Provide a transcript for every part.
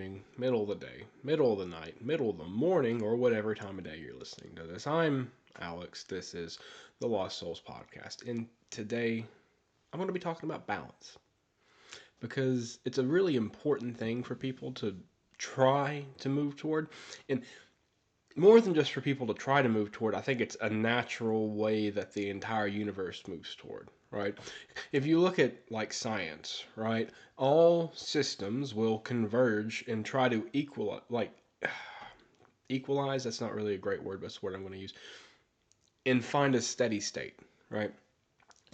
evening, middle of the day, middle of the night, middle of the morning, or whatever time of day you're listening to this. I'm Alex. This is the Lost Souls Podcast. And today I'm going to be talking about balance because it's a really important thing for people to try to move toward. And more than just for people to try to move toward, I think it's a natural way that the entire universe moves toward, right? If you look at like science, right, all systems will converge and try to equalize, that's not really a great word, but that's the word I'm going to use, and find a steady state, right?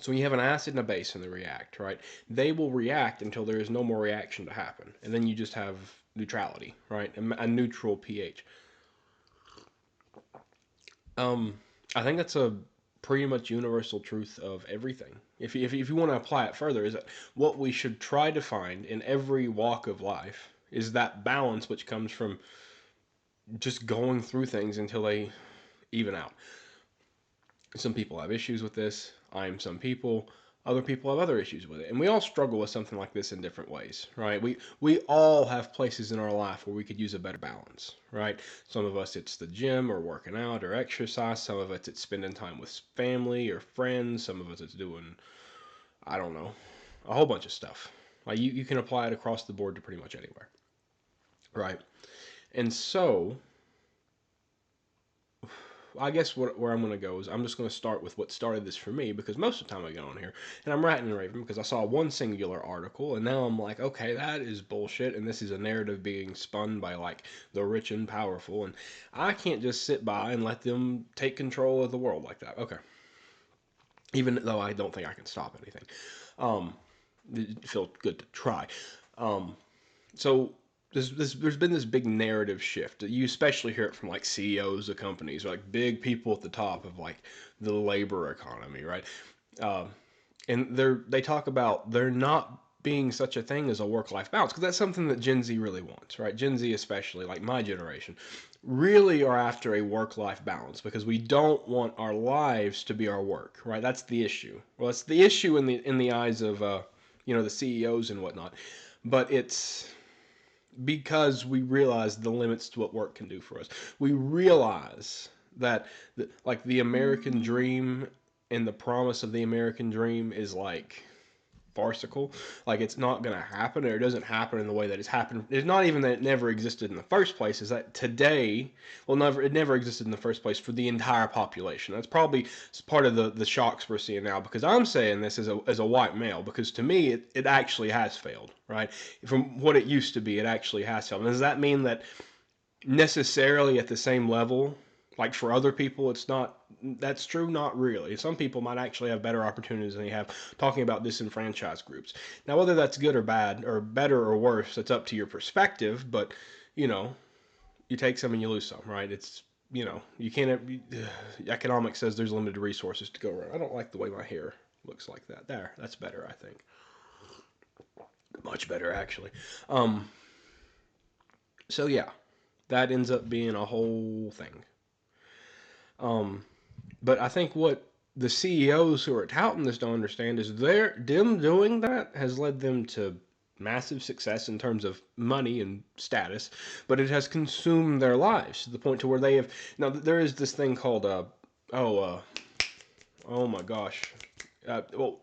So when you have an acid and a base and they react, right, they will react until there is no more reaction to happen. And then you just have neutrality, right? A neutral pH. Um, I think that's a pretty much universal truth of everything. If you want to apply it further, is that what we should try to find in every walk of life is that balance which comes from just going through things until they even out. Some people have issues with this. I'm some people. Other people have other issues with it. And we all struggle with something like this in different ways, right? We all have places in our life where we could use a better balance, right? Some of us it's the gym or working out or exercise. Some of us it's spending time with family or friends. Some of us it's doing, I don't know, a whole bunch of stuff. Like you can apply it across the board to pretty much anywhere, right? And so I guess where I'm going to go is I'm just going to start with what started this for me, because most of the time I get on here and I'm ranting and raving because I saw one singular article and now I'm like, okay, that is bullshit, and this is a narrative being spun by like the rich and powerful, and I can't just sit by and let them take control of the world like that. Okay. Even though I don't think I can stop anything. Um, it feels good to try. Um, so there's been this big narrative shift. You especially hear it from like CEOs of companies, or like big people at the top of like the labor economy, right? Uh, and they talk about there not being such a thing as a work-life balance, because that's something that Gen Z really wants, right? Gen Z especially, like my generation, really are after a work-life balance because we don't want our lives to be our work, right? That's the issue. Well, it's the issue in the eyes of the CEOs and whatnot, but it's because we realize the limits to what work can do for us. We realize that like the American dream and the promise of the American dream is like farcical. Like it's not going to happen, or it doesn't happen in the way that it's happened. It's not even that it never existed in the first place. Is that today, well, it never existed in the first place for the entire population. That's probably part of the shocks we're seeing now, because I'm saying this as a white male, because to me it actually has failed, right? From what it used to be, it actually has failed. And does that mean that necessarily at the same level, like for other people it's not, that's true? Not really. Some people might actually have better opportunities than they have, talking about disenfranchised groups. Now whether that's good or bad or better or worse, that's up to your perspective, but you know, you take some and you lose some, right? It's, you can't, economics says there's limited resources to go around. I don't like the way my hair looks like that. There, that's better, I think. Much better, actually. um so yeah, that ends up being a whole thing. Um, but I think what the CEOs who are touting this don't understand is them doing that has led them to massive success in terms of money and status, but it has consumed their lives to the point to where they have, now there is this thing called oh uh oh my gosh, well,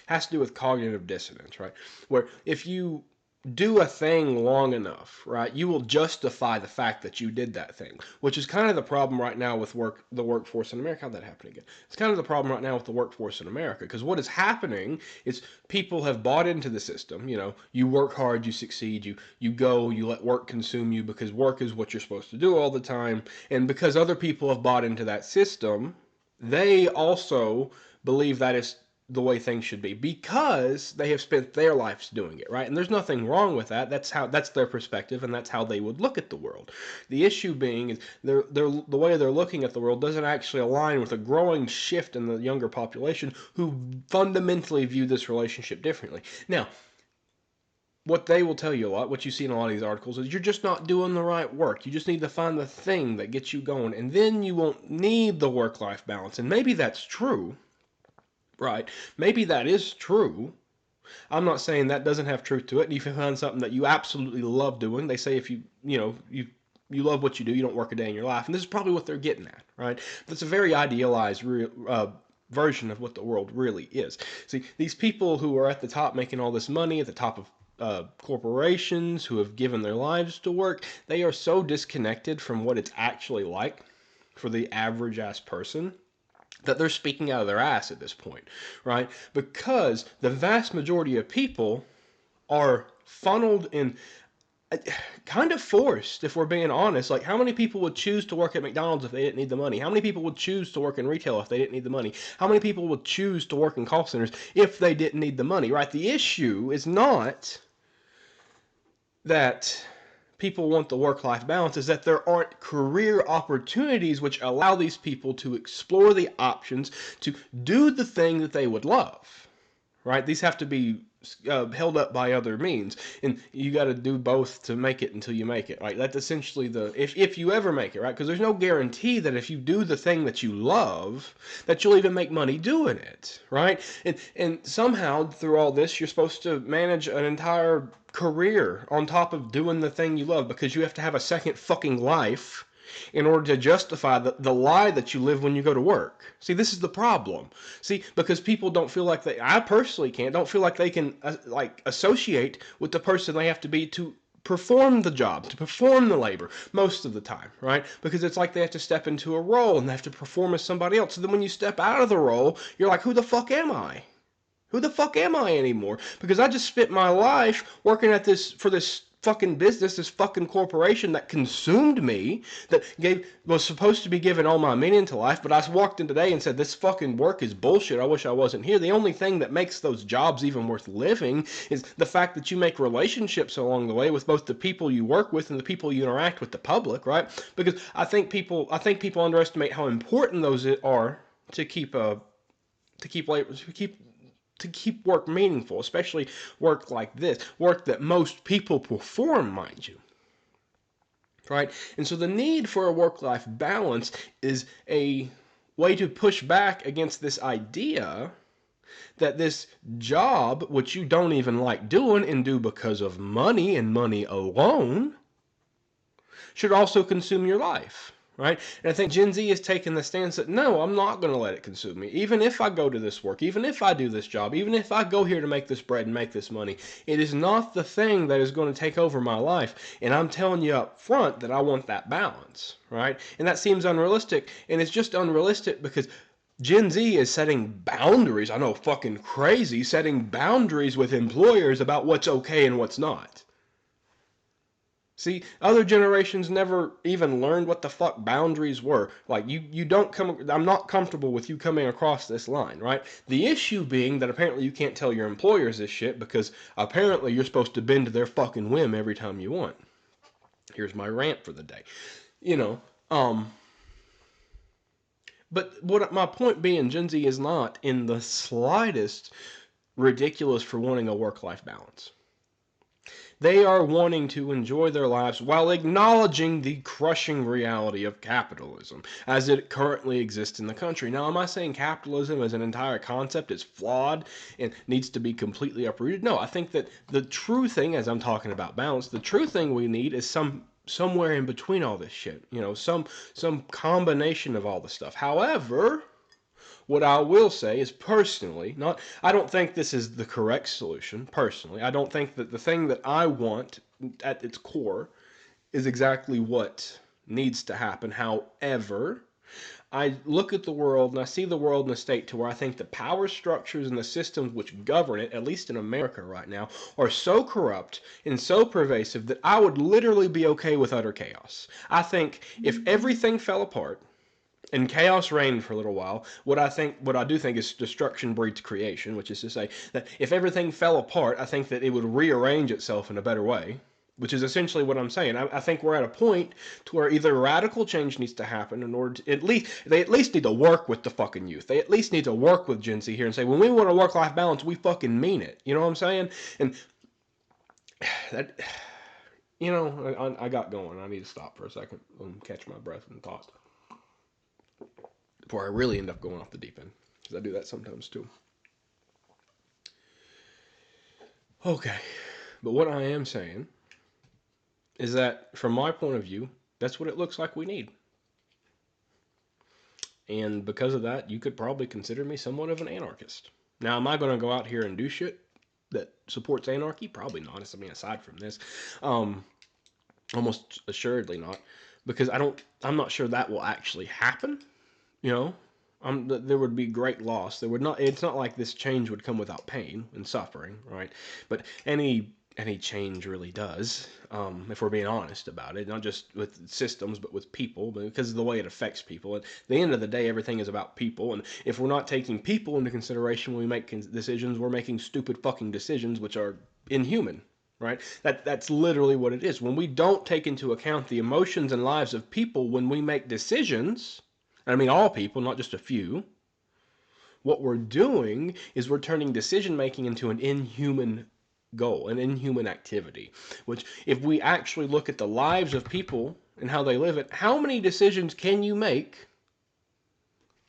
has to do with cognitive dissonance, right? Where if you do a thing long enough, right, you will justify the fact that you did that thing, which is kind of the problem right now with the workforce in America. How'd that happen again? It's kind of the problem right now with the workforce in America, because what is happening is people have bought into the system. You work hard, you succeed, you let work consume you because work is what you're supposed to do all the time, and because other people have bought into that system, they also believe that is the way things should be because they have spent their lives doing it, right? And there's nothing wrong with that. That's their perspective, and that's how they would look at the world. The issue being is the way they're looking at the world doesn't actually align with a growing shift in the younger population who fundamentally view this relationship differently. Now, what they will tell you a lot, what you see in a lot of these articles, is you're just not doing the right work. You just need to find the thing that gets you going, and then you won't need the work-life balance. And maybe that's true, right? Maybe that is true, I'm not saying that doesn't have truth to it. If you find something that you absolutely love doing, they say if you love what you do, you don't work a day in your life, and this is probably what they're getting at, right? That's a very idealized version of what the world really is. See, these people who are at the top making all this money, at the top of corporations, who have given their lives to work, they are so disconnected from what it's actually like for the average ass person that they're speaking out of their ass at this point, right? Because the vast majority of people are funneled in, kind of forced, if we're being honest. Like, how many people would choose to work at McDonald's if they didn't need the money? How many people would choose to work in retail if they didn't need the money? How many people would choose to work in call centers if they didn't need the money, right? The issue is not that people want the work-life balance, is that there aren't career opportunities which allow these people to explore the options to do the thing that they would love, right? These have to be held up by other means, and you got to do both to make it until you make it, right? That's essentially if you ever make it, right? Because there's no guarantee that if you do the thing that you love, that you'll even make money doing it, right? And somehow through all this, you're supposed to manage an entire career on top of doing the thing you love, because you have to have a second fucking life in order to justify the lie that you live when you go to work. See, this is the problem. See, because people don't feel like I personally don't feel like they can associate with the person they have to be to perform the job, to perform the labor most of the time, right? Because it's like they have to step into a role and they have to perform as somebody else. So then when you step out of the role, you're like, who the fuck am I? Who the fuck am I anymore? Because I just spent my life working at this fucking business, this fucking corporation that consumed me, that was supposed to be giving all my meaning to life, but I walked in today and said, this fucking work is bullshit. I wish I wasn't here. The only thing that makes those jobs even worth living is the fact that you make relationships along the way with both the people you work with and the people you interact with, the public, right? Because I think people underestimate how important those are to keep work meaningful, especially work like this, work that most people perform, mind you. Right? And so the need for a work-life balance is a way to push back against this idea that this job, which you don't even like doing and do because of money and money alone, should also consume your life. Right? And I think Gen Z is taking the stance that, no, I'm not going to let it consume me. Even if I go to this work, even if I do this job, even if I go here to make this bread and make this money, it is not the thing that is going to take over my life. And I'm telling you up front that I want that balance, right? And that seems unrealistic. And it's just unrealistic because Gen Z is setting boundaries. I know, fucking crazy, setting boundaries with employers about what's okay and what's not. See, other generations never even learned what the fuck boundaries were. Like, you don't come, I'm not comfortable with you coming across this line, right? The issue being that apparently you can't tell your employers this shit because apparently you're supposed to bend to their fucking whim every time you want. Here's my rant for the day. You know, but what my point being, Gen Z is not in the slightest ridiculous for wanting a work-life balance. They are wanting to enjoy their lives while acknowledging the crushing reality of capitalism as it currently exists in the country. Now, am I saying capitalism as an entire concept is flawed and needs to be completely uprooted? No, I think that the true thing, as I'm talking about balance, the true thing we need is somewhere in between all this shit. You know, some combination of all the stuff. However, what I will say is personally, I don't think this is the correct solution, personally. I don't think that the thing that I want at its core is exactly what needs to happen. However, I look at the world and I see the world in a state to where I think the power structures and the systems which govern it, at least in America right now, are so corrupt and so pervasive that I would literally be okay with utter chaos. I think if everything fell apart, and chaos reigned for a little while, what I do think is destruction breeds creation, which is to say that if everything fell apart, I think that it would rearrange itself in a better way, which is essentially what I'm saying. I think we're at a point to where either radical change needs to happen in order to they at least need to work with the fucking youth. They at least need to work with Gen Z here and say, when we want a work-life balance, we fucking mean it. You know what I'm saying? And that, I got going. I need to stop for a second and catch my breath and thoughts before I really end up going off the deep end, because I do that sometimes too. Okay. But what I am saying is that, from my point of view, that's what it looks like we need. And because of that, you could probably consider me somewhat of an anarchist. Now, am I going to go out here and do shit that supports anarchy? Probably not. I mean, aside from this, um, almost assuredly not, because I'm not sure that will actually happen. You know, there would be great loss. There would not. It's not like this change would come without pain and suffering, right? But any change really does, if we're being honest about it. Not just with systems, but with people, because of the way it affects people. At the end of the day, everything is about people. And if we're not taking people into consideration when we make decisions, we're making stupid fucking decisions, which are inhuman. Right? That's literally what it is. When we don't take into account the emotions and lives of people when we make decisions, I mean all people, not just a few, what we're doing is we're turning decision making into an inhuman goal, an inhuman activity. Which, if we actually look at the lives of people and how they live it, how many decisions can you make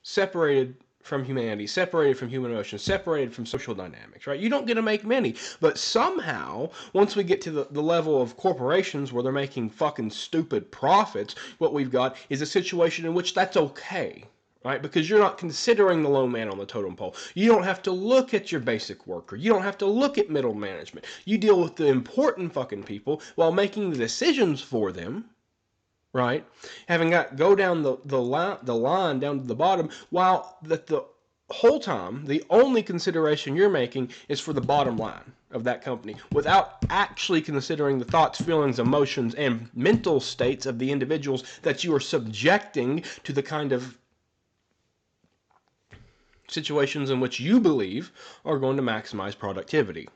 separated from humanity, separated from human emotions, separated from social dynamics, right? You don't get to make many. But somehow, once we get to the level of corporations where they're making fucking stupid profits, what we've got is a situation in which that's okay. Right? Because you're not considering the low man on the totem pole. You don't have to look at your basic worker. You don't have to look at middle management. You deal with the important fucking people while making the decisions for them, right? Having got go down the line down to the bottom, while that the whole time the only consideration you're making is for the bottom line of that company, without actually considering the thoughts, feelings, emotions, and mental states of the individuals that you are subjecting to the kind of situations in which you believe are going to maximize productivity.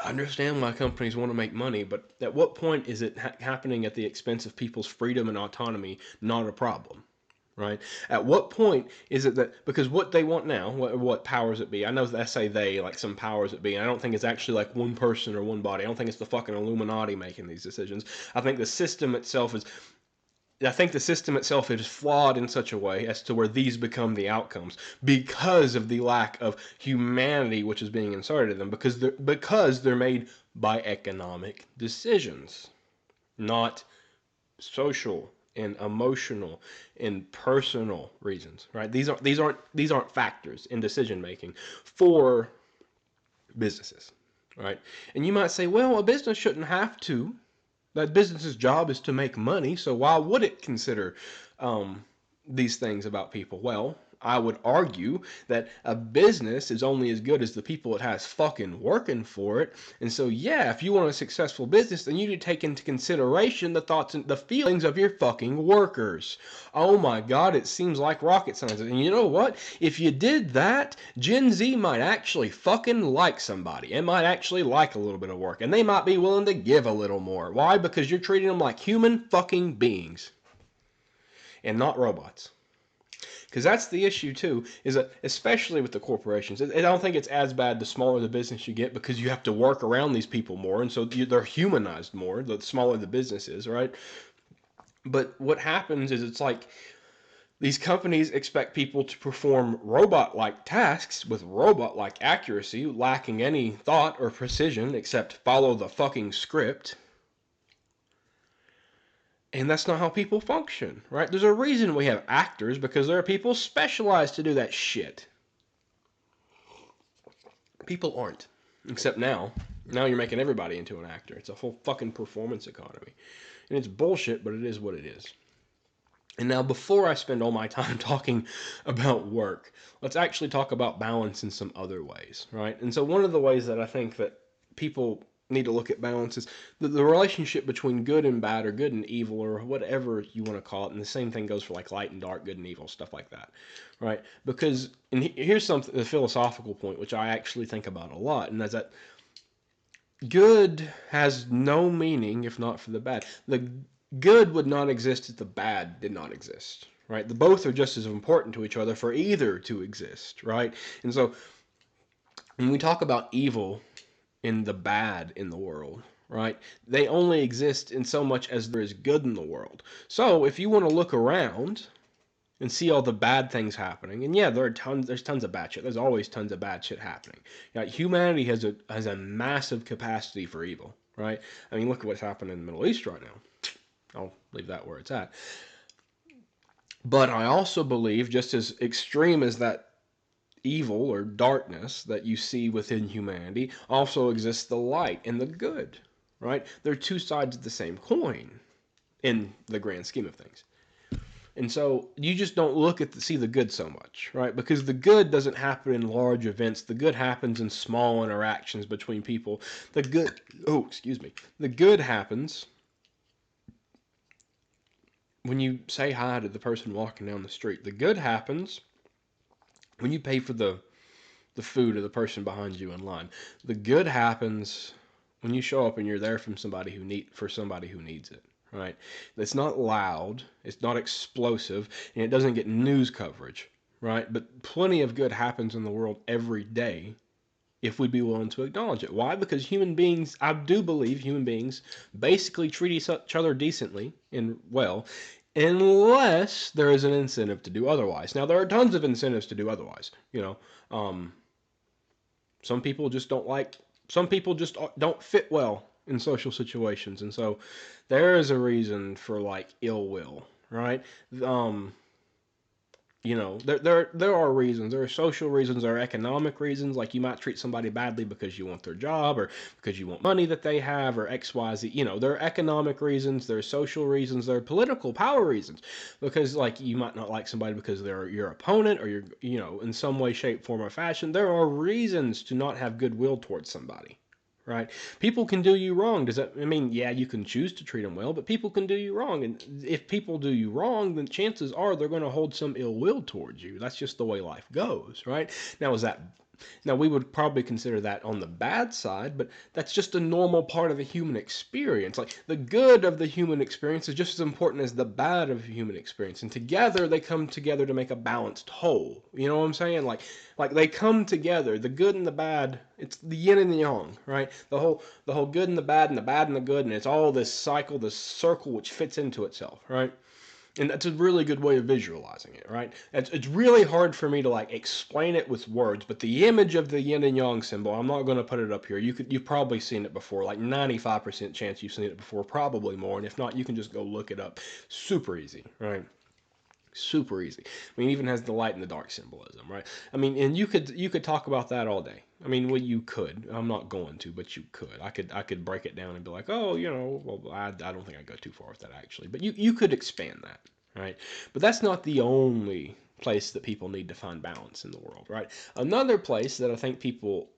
I understand why companies want to make money, but at what point is it happening at the expense of people's freedom and autonomy not a problem? Right? At what point is it that, because what they want now, what powers it be? I know that I say they, like some powers it be. And I don't think it's actually like one person or one body. I don't think it's the fucking Illuminati making these decisions. I think the system itself is flawed in such a way as to where these become the outcomes because of the lack of humanity which is being inserted in them, because they're made by economic decisions, not social and emotional and personal reasons, right? These aren't factors in decision making for businesses, right? And you might say, well, a business shouldn't have to. That business's job is to make money, so why would it consider um, these things about people? Well, I would argue that a business is only as good as the people it has fucking working for it. And so, yeah, if you want a successful business, then you need to take into consideration the thoughts and the feelings of your fucking workers. Oh my God, it seems like rocket science. And you know what? If you did that, Gen Z might actually fucking like somebody and might actually like a little bit of work. And they might be willing to give a little more. Why? Because you're treating them like human fucking beings and not robots. Because that's the issue too, is that especially with the corporations, I don't think it's as bad the smaller the business you get, because you have to work around these people more, and so they're humanized more the smaller the business is, right? But what happens is, it's like these companies expect people to perform robot-like tasks with robot-like accuracy, lacking any thought or precision except follow the fucking script. And that's not how people function, right? There's a reason we have actors, because there are people specialized to do that shit. People aren't. Except now. Now you're making everybody into an actor. It's a whole fucking performance economy. And it's bullshit, but it is what it is. And now, before I spend all my time talking about work, let's actually talk about balance in some other ways, right? And so one of the ways that I think that people need to look at balance is the relationship between good and bad, or good and evil, or whatever you want to call it. And the same thing goes for like light and dark, good and evil, stuff like that, right? Because, and here's something, a philosophical point, which I actually think about a lot, and that's that good has no meaning if not for the bad. The good would not exist if the bad did not exist, right? The both are just as important to each other for either to exist, right? And so when we talk about evil in the bad in the world, right, they only exist in so much as there is good in the world. So if you want to look around, and see all the bad things happening. And yeah, there's tons of bad shit. There's always tons of bad shit happening. Yeah, humanity has a massive capacity for evil, right? I mean, look at what's happening in the Middle East right now. I'll leave that where it's at. But I also believe, just as extreme as that evil or darkness that you see within humanity, also exists the light and the good, right? They're two sides of the same coin in the grand scheme of things. And so you just don't see the good so much, right? Because the good doesn't happen in large events. The good happens in small interactions between people. The good, oh, excuse me. The good happens when you say hi to the person walking down the street. The good happens when you pay for the food of the person behind you in line. The good happens when you show up and you're there for somebody who needs it, right? It's not loud, it's not explosive, and it doesn't get news coverage, right? But plenty of good happens in the world every day if we'd be willing to acknowledge it. Why? Because human beings, I do believe human beings basically treat each other decently and well, unless there is an incentive to do otherwise. Now, there are tons of incentives to do otherwise. Um, some people just don't like, some people just don't fit well in social situations. And so there is a reason for like ill will, right? Um, there are reasons. There are social reasons. There are economic reasons. Like you might treat somebody badly because you want their job or because you want money that they have or X, Y, Z. There are economic reasons. There are social reasons. There are political power reasons. Because like you might not like somebody because they're your opponent or in some way, shape, form, or fashion. There are reasons to not have goodwill towards somebody. Right? People can do you wrong. Does that? I mean, yeah, you can choose to treat them well, but people can do you wrong. And if people do you wrong, then chances are they're going to hold some ill will towards you. That's just the way life goes, right? Now, is that now, we would probably consider that on the bad side, but that's just a normal part of the human experience. Like the good of the human experience is just as important as the bad of the human experience. And together they come together to make a balanced whole. You know what I'm saying? Like they come together, the good and the bad. It's the yin and the yang, right? The whole good and the bad and the bad and the good, and it's all this cycle, this circle which fits into itself, right? And that's a really good way of visualizing it, right? It's really hard for me to like explain it with words, but the image of the yin and yang symbol, I'm not going to put it up here. You've probably seen it before, like 95% chance you've seen it before, probably more. And if not, you can just go look it up. Super easy, right? Super easy. I mean, it even has the light and the dark symbolism, right? I mean, and you could talk about that all day. I mean, well, you could. I'm not going to, but you could. I could break it down and be like, oh, well, I don't think I go too far with that actually. But you could expand that, right? But that's not the only place that people need to find balance in the world, right? Another place that I think people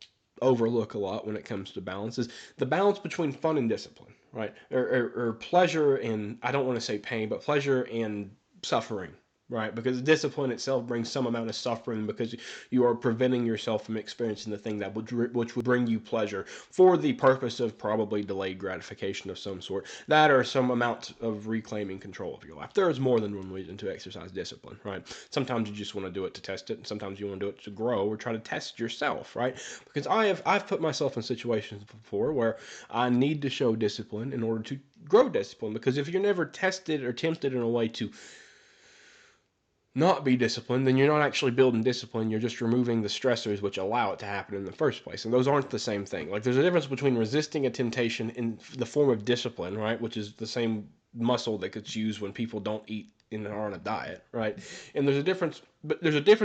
overlook a lot when it comes to balance is the balance between fun and discipline, right? Or pleasure and, I don't want to say pain, but pleasure and suffering, right? Because discipline itself brings some amount of suffering because you are preventing yourself from experiencing the thing that which would bring you pleasure for the purpose of probably delayed gratification of some sort. That or some amount of reclaiming control of your life. There is more than one reason to exercise discipline, right? Sometimes you just want to do it to test it, and sometimes you want to do it to grow or try to test yourself, right? Because I've put myself in situations before where I need to show discipline in order to grow discipline. Because if you're never tested or tempted in a way to not be disciplined, then you're not actually building discipline. You're just removing the stressors which allow it to happen in the first place. And those aren't the same thing. Like there's a difference between resisting a temptation in the form of discipline, right? Which is the same muscle that gets used when people don't eat and are on a diet, right? And there's a difference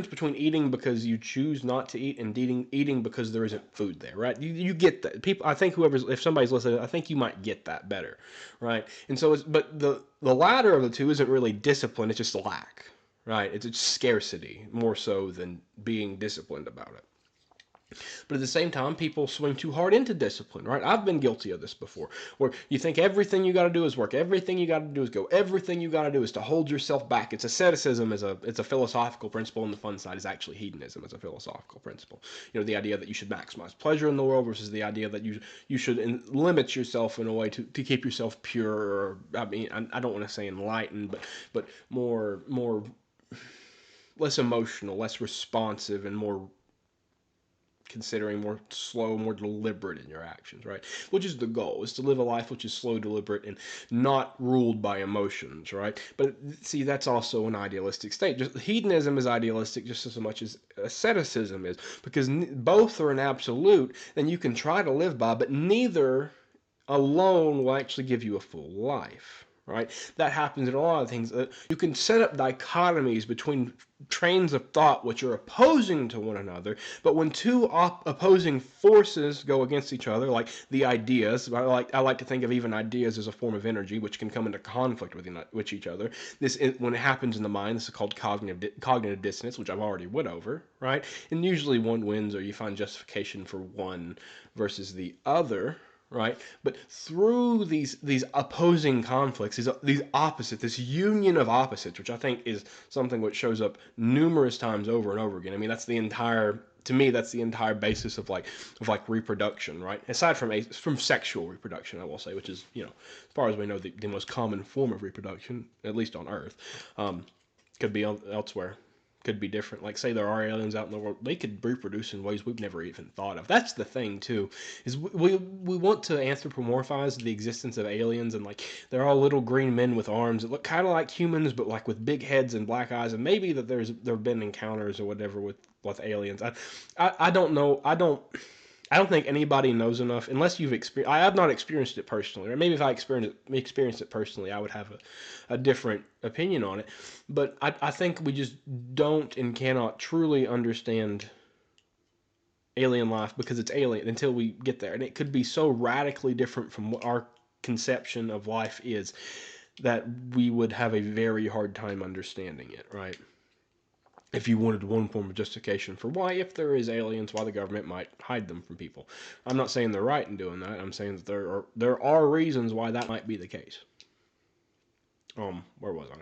between eating because you choose not to eat and eating because there isn't food there, right? You get that. People, I think if somebody's listening, I think you might get that better, right? And so but the latter of the two isn't really discipline, it's just lack. Right, it's scarcity more so than being disciplined about it. But at the same time, people swing too hard into discipline, right? I've been guilty of this before, where you think everything you got to do is work, everything you got to do is go, everything you got to do is to hold yourself back. It's asceticism it's a philosophical principle, and the fun side is actually hedonism as a philosophical principle. The idea that you should maximize pleasure in the world versus the idea that you should limit yourself in a way to keep yourself pure. Or, I mean, I don't want to say enlightened, but more less emotional, less responsive, and more considering more slow, more deliberate in your actions, right? Which is the goal, is to live a life which is slow, deliberate, and not ruled by emotions, right? But see, that's also an idealistic state. Just hedonism is idealistic just as much as asceticism is, because both are an absolute, and you can try to live by, but neither alone will actually give you a full life, right? That happens in a lot of things. You can set up dichotomies between trains of thought which are opposing to one another, but when two opposing forces go against each other, like the ideas, I like to think of even ideas as a form of energy which can come into conflict with each other. When it happens in the mind, this is called cognitive dissonance, which I've already went over, right? And usually one wins, or you find justification for one versus the other, right? But through these opposing conflicts, these opposites, this union of opposites, which I think is something which shows up numerous times over and over again. I mean, that's the entire to me that's the entire basis of like reproduction, right? Aside from sexual reproduction, I will say, which is, as far as we know, the most common form of reproduction, at least on Earth. Could be elsewhere, could be different. Like, say there are aliens out in the world, they could reproduce in ways we've never even thought of. That's the thing too, is we want to anthropomorphize the existence of aliens, and like they're all little green men with arms that look kind of like humans, but like with big heads and black eyes, and maybe that there've been encounters or whatever with aliens. I don't know. I don't think anybody knows enough unless you've experienced. I have not experienced it personally, or maybe if I experienced it personally, I would have a different opinion on it. But I think we just don't and cannot truly understand alien life because it's alien until we get there, and it could be so radically different from what our conception of life is that we would have a very hard time understanding it, right? If you wanted one form of justification for why, if there is aliens, why the government might hide them from people. I'm not saying they're right in doing that. I'm saying that there are reasons why that might be the case. Where was I?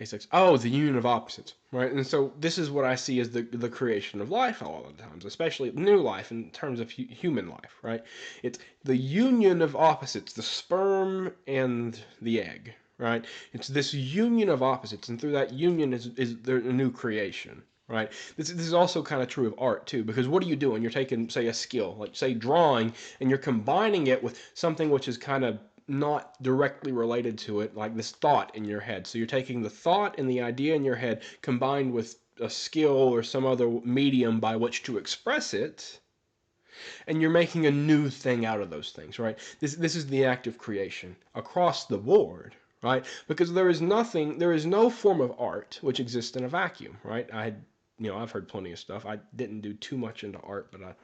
A6. Oh, the union of opposites, right? And so this is what I see as the creation of life a lot of the times, especially new life in terms of human life, right? It's the union of opposites, the sperm and the egg, right? It's this union of opposites, and through that union is there a new creation, right? This is also kind of true of art too, because what are you doing? You're taking, say, a skill, like say drawing, and you're combining it with something which is kind of not directly related to it, like this thought in your head. So you're taking the thought and the idea in your head combined with a skill or some other medium by which to express it, and you're making a new thing out of those things, right? This is the act of creation across the board, right? Because there is no form of art which exists in a vacuum, right? I've heard plenty of stuff. I didn't do too much into art, but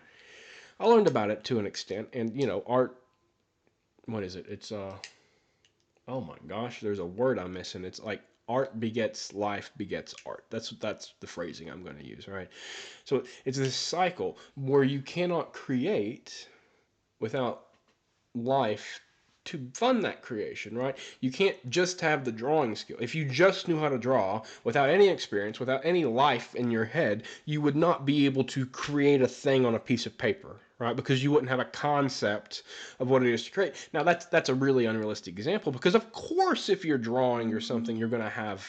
I learned about it to an extent, and art. What is it? It's oh my gosh, there's a word I'm missing. It's like art begets life begets art. That's the phrasing I'm going to use, right? So it's this cycle where you cannot create without life to fund that creation, right? You can't just have the drawing skill. If you just knew how to draw without any experience, without any life in your head, you would not be able to create a thing on a piece of paper, right? Because you wouldn't have a concept of what it is to create. Now that's a really unrealistic example, because of course if you're drawing or something, you're going to have.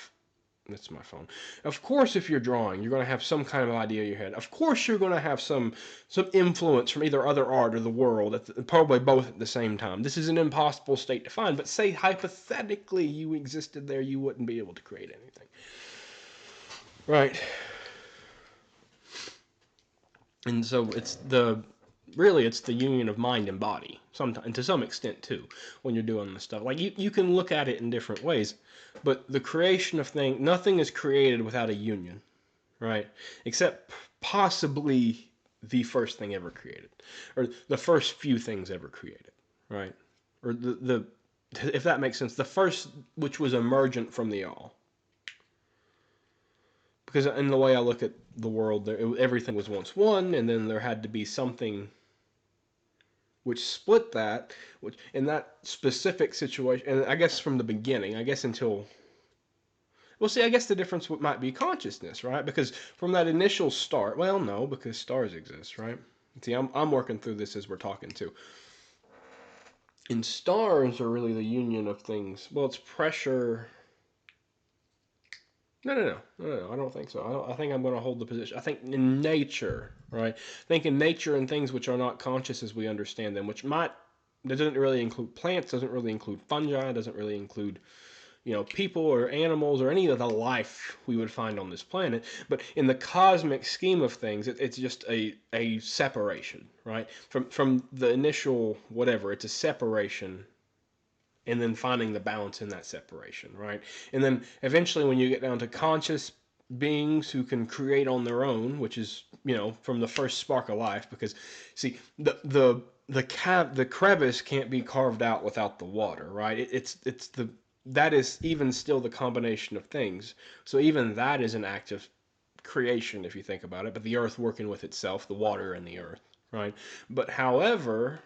That's my phone. Of course, if you're drawing, you're going to have some kind of idea in your head. Of course, you're going to have some influence from either other art or the world, probably both at the same time. This is an impossible state to find, but say hypothetically you existed there, you wouldn't be able to create anything. Right. And so it's the union of mind and body, sometimes to some extent too, when you're doing this stuff. Like you can look at it in different ways, but the creation of nothing is created without a union, right? Except possibly the first thing ever created, or the first few things ever created, right? Or the if that makes sense, the first which was emergent from the all. Because in the way I look at the world, everything was once one, and then there had to be something which split that, which in that specific situation, and I guess from the beginning, I guess until, well, see, I guess the difference might be consciousness, right? Because from that initial start, well, no, because stars exist, right? See, I'm working through this as we're talking too. And stars are really the union of things. Well, it's pressure. No. I don't think so. I think I'm going to hold the position. I think in nature, right? I think in nature and things which are not conscious as we understand them, which might that doesn't really include plants, doesn't really include fungi, doesn't really include people or animals or any of the life we would find on this planet. But in the cosmic scheme of things, it's just a separation, right? From the initial whatever, it's a separation and then finding the balance in that separation, right? And then eventually, when you get down to conscious beings who can create on their own, which is from the first spark of life, because see the crevice can't be carved out without the water, right? It's the that is even still the combination of things. So even that is an act of creation if you think about it. But the earth working with itself, the water and the earth, right? But however,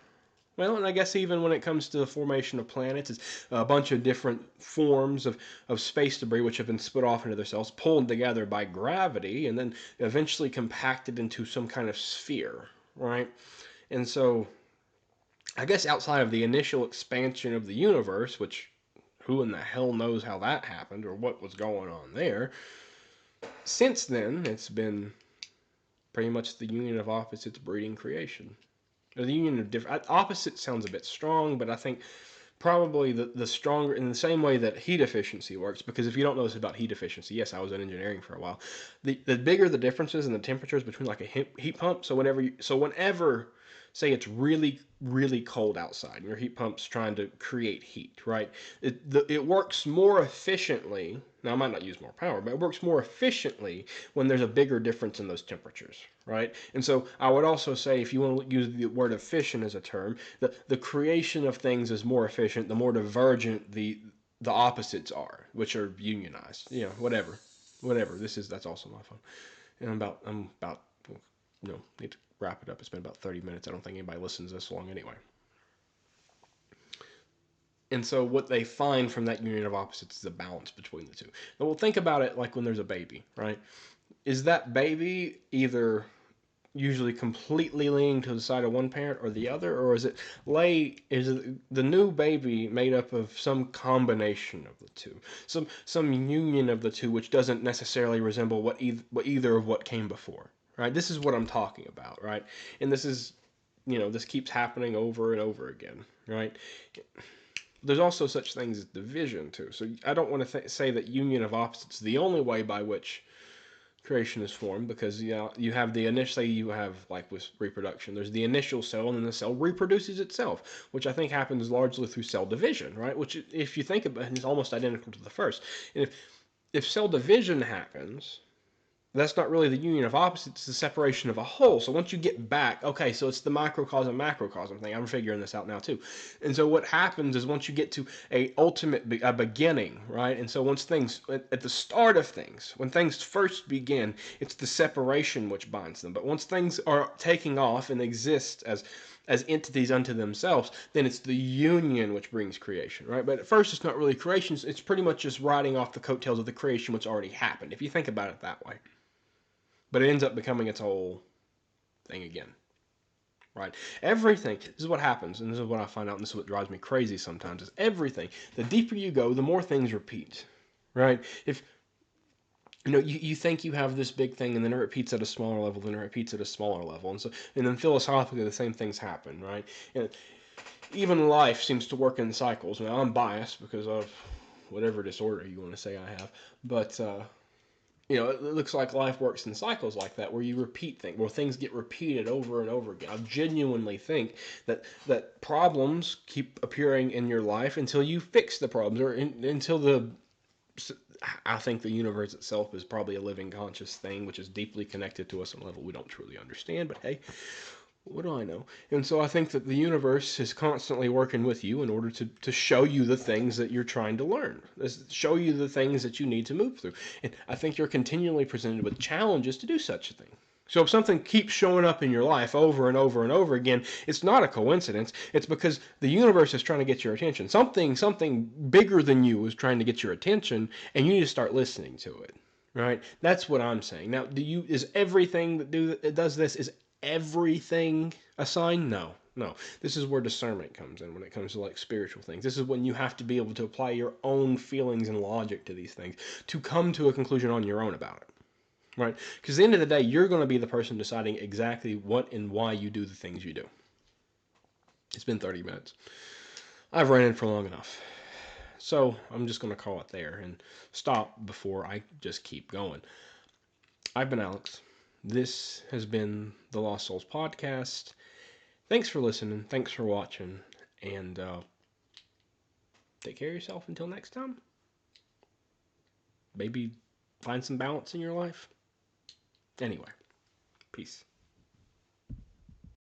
well, and I guess even when it comes to the formation of planets, it's a bunch of different forms of space debris which have been split off into themselves, pulled together by gravity, and then eventually compacted into some kind of sphere, right? And so I guess outside of the initial expansion of the universe, which who in the hell knows how that happened or what was going on there, since then it's been pretty much the union of opposites breeding creation. Or the union of different opposite sounds a bit strong, but I think probably the stronger in the same way that heat efficiency works, because if you don't know this about heat efficiency, yes, I was in engineering for a while. The bigger the differences in the temperatures between like a heat pump, so whenever say it's really cold outside and your heat pump's trying to create heat, right? It works more efficiently. Now I might not use more power, but it works more efficiently when there's a bigger difference in those temperatures, right? And so I would also say, if you want to use the word efficient as a term, the creation of things is more efficient the more divergent the opposites are, which are unionized. Whatever. That's also my phone. And I'm about need to wrap it up. It's been about 30 minutes. I don't think anybody listens this long anyway. And so what they find from that union of opposites is a balance between the two. Now we'll think about it like when there's a baby, right? Is that baby either usually completely leaning to the side of one parent or the other, or is it the new baby made up of some combination of the two, some union of the two, which doesn't necessarily resemble either of what came before, right? This is what I'm talking about, right? And this keeps happening over and over again, right? There's also such things as division too. So I don't want to say that union of opposites is the only way by which creation is formed, because you have the initially you have like with reproduction, there's the initial cell and then the cell reproduces itself, which I think happens largely through cell division, right? Which if you think about it is almost identical to the first. And if cell division happens, that's not really the union of opposites, it's the separation of a whole. So once you get back, okay, so it's the microcosm macrocosm thing. I'm figuring this out now too. And so what happens is once you get to a beginning, right? And so once things at the start of things, when things first begin, it's the separation which binds them. But once things are taking off and exist as entities unto themselves, then it's the union which brings creation, right? But at first, it's not really creation. It's pretty much just riding off the coattails of the creation which already happened, if you think about it that way. But it ends up becoming its whole thing again, right? Everything, this is what happens, and this is what I find out, and this is what drives me crazy sometimes, is everything, the deeper you go, the more things repeat, right? If you think you have this big thing, and then it repeats at a smaller level, then it repeats at a smaller level, and then philosophically the same things happen, right? And even life seems to work in cycles. Now I'm biased because of whatever disorder you want to say I have, but it looks like life works in cycles like that, where you repeat things, where things get repeated over and over again. I genuinely think that problems keep appearing in your life until you fix the problems, or until I think the universe itself is probably a living conscious thing, which is deeply connected to us on a level we don't truly understand. But hey, what do I know? And so I think that the universe is constantly working with you in order to show you the things that you're trying to learn, show you the things that you need to move through. And I think you're continually presented with challenges to do such a thing. So if something keeps showing up in your life over and over and over again, it's not a coincidence. It's because the universe is trying to get your attention. Something bigger than you is trying to get your attention, and you need to start listening to it. Right? That's what I'm saying. Now, is everything that does this, is everything a sign? No. No. This is where discernment comes in when it comes to like spiritual things. This is when you have to be able to apply your own feelings and logic to these things to come to a conclusion on your own about it. Right? Because at the end of the day, you're going to be the person deciding exactly what and why you do the things you do. It's been 30 minutes. I've ranted for long enough. So I'm just going to call it there and stop before I just keep going. I've been Alex. This has been the Lost Souls Podcast. Thanks for listening. Thanks for watching. And take care of yourself until next time. Maybe find some balance in your life. Anyway, peace.